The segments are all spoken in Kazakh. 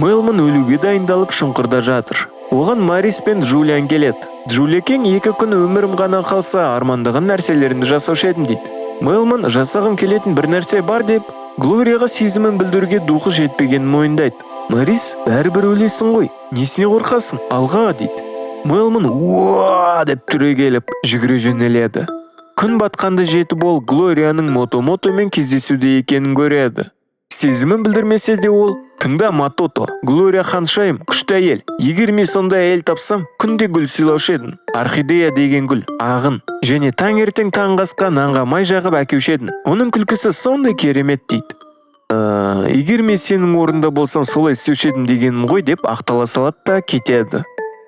Мэлман өлүүгө дайындалып шуңкурда жатыр. Оған Марис пен Джулиан келет. Джулиан 2 күн өмірім ғана қалса, армандаған нәрселерімді жасаушы едім дейді. Мэлман жасағым келетін бір нәрсе бар деп, Глорияға сезімін білдіруге духы жетпегенін мойындайды. Марис, бәрібір өлесің ғой, несіне қорқасың, алға дейді. Мэлман «Уа!» деп түрегеліп, жүгіре жөнеледі. Күн батқанды жетіп ол Глорияның Мотомотомен кездесуде екенін көреді. Сезімін білдірмесе де ол, «Тыңда, Матото, Глория ханшайым, күшті әйел. Егер мен сондай әйел тапсам, күнде гүл сыйлаушы едім. Орхидея деген гүл, ағын. Және таңертең таңғы асқа нанға май жағып әкеуші едім. Оның күлкісі сондай керемет» дейді. Егер мен сенің орында болсам солай істеуші едім дегенім ғой деп ақтала салады да кетеді.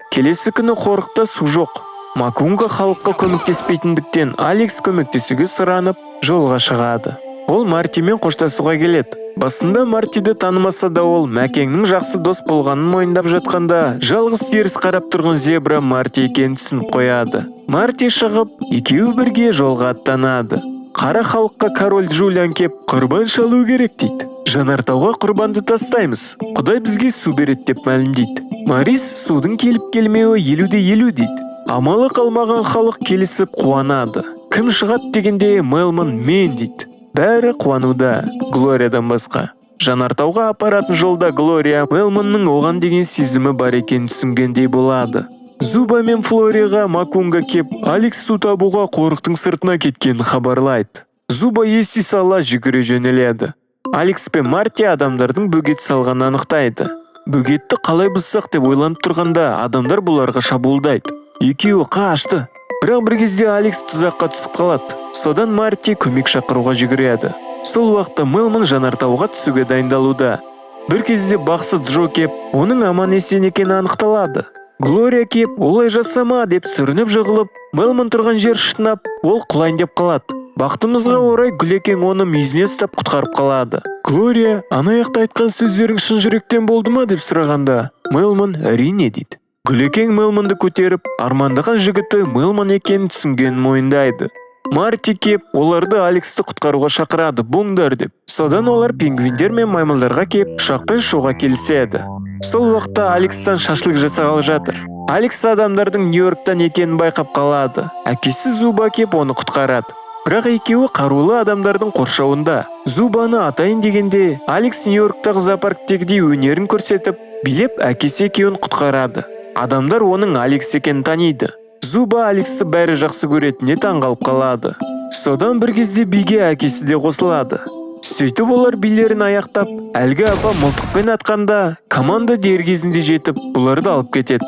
Келесі күні қорықта су жоқ. Макунга халыққа көмектеспейтіндіктен Алекс көмектесуге сұранып жолға шығады. Ол Мартимен қоштасуға келеді. Басында Мартиді танымаса да ол Мәкеңнің жақсы дос болғанын мойындап жатқанда, жалғыз теріс қарап тұрған зебра Марти екенін түсініп қояды. Марти шығып, екеуі бірге жолға аттанады. Қара халыққа король Джулиан кеп, құрбан шалу керек дейді. Жанартауға құрбанды тастаймыз. Құдай бізге су береді деп мәлімдейді. Марис судың келіп келмеуі 50-50 дейді. Амалы қалмаған халық келісіп қуанады. Кім шығады дегенде Мэлман мен дейді. Бәрі қуануда, Глориядан басқа. Жанартауға апаратын жолда Глория Мэлманның оған деген сезімі бар екенін түсінгендей болады. Зуба мен Флорияға Макунга кеп, Алекс су табуға қорықтың сыртына кеткенін хабарлайды. Зуба ести сала жүгіре жөнеледі. Алекс пен Марти адамдардың бөгет салғанын анықтайды. Бөгетті қалай бұзсақ деп ойланып тұрғанда адамдар бұларға шабуылдайды. Екеуі қашты. Бірақ бір кезде Алекс тұзаққа түсіп қалады. Содан Марти көмек шақыруға жүгіреді. Сол уақытта Мэлман жанартауға түсуге дайындалуда. Бір кезде бақсы Джо кеп, оның аман есен екені анықталады. Глория кеп, олай жасама деп сүрініп жығылып, Мэлман тұрған жер шытынап, ол құлайын деп қалады. Бақтымызға орай Гүлекең оны мүйізіне ұстап құтқарып қалады. Глория, анаяқта айтқан сөздерің шын жүректен болды ма деп сұрағанда, Мэлман әрине дейді. Гүлекең Мэлманды көтеріп, армандаған жігіті Мэлман екенін түсінгенін мойындайды. Марти кеп, оларды Алексті құтқаруға шақырады, бұңдар деп. Содан олар пингвиндер мен маймылдарға кеп, ұшақпен шуға келіседі. Сол уақытта Алекстан шашлық жасағалы жатыр. Алекс адамдардың Нью-Йорктан екенін байқап қалады. Әкесі Зуба кеп оны құтқарады. Бірақ екеуі қарулы адамдардың қоршауында. Зубаны атайын дегенде, Алекс Нью-Йорктағы зоопарктегідей өнерін көрсетіп, билеп әкесі екеуін құтқарады. Адамдар оның Алекс екенін таниды. Зуба Алексті бәрі жақсы көретініне таңғалып қалады. Содан бір кезде биге әкесі де қосылады. Сөйтіп олар билерін аяқтап, әлгі апа мылтықпен атқанда, команда дер кезінде жетіп, бұларды алып кетеді.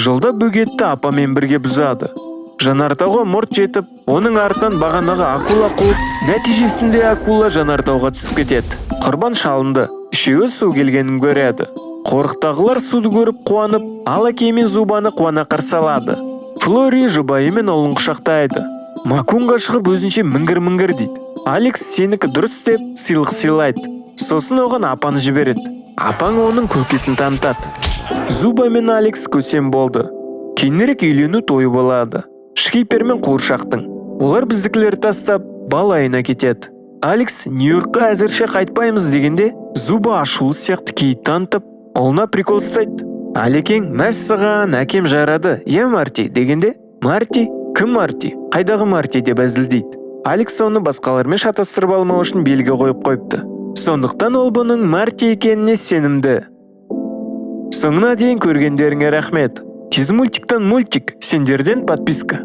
Жолда бөгетті апамен бірге бұзады. Жанартауға мұрт жетіп, оның артынан бағанағы акула қуып, нәтижесінде акула жанартауға түсіп кетеді. Құрбан шалынды, үшеуі су келгенін көреді. Қорықтағылар суды көріп қуанып, ала кеме Зубаны қуана қарсы алады. Флори жұбайымен ұлын құшақтайды. Макунга шығып өзінше міңгір дейді. Алекс сенікі дұрыс деп сыйлық сыйлайды. Сосын оған апаны жібереді. Апаң оның көкесін танытады. Зуба мен Алекс көсем болды. Кейінірек үйлену тойы болады. Шкипер мен қуыршақтың. Олар біздікілер тастап, балайына кетеді. Алекс Нью-Йоркқа әзірше қайтпаймыз дегенде, Зуба ашулы сияқты кейіп танытып, ұлына прикол ұстайды. Алекең, мәссаған, әкем жарады, е Марти дегенде, Марти, кім Марти? Қайдағы Марти деп әзілдейді. Алекс оны басқалармен шатастырып алмау үшін белгі қойып қойыпты. Сондықтан ол бұның Марти екеніне сенімді. Соңына дейін көргендеріңе рахмет. Тез мультиктан мультик, сендерден подписка.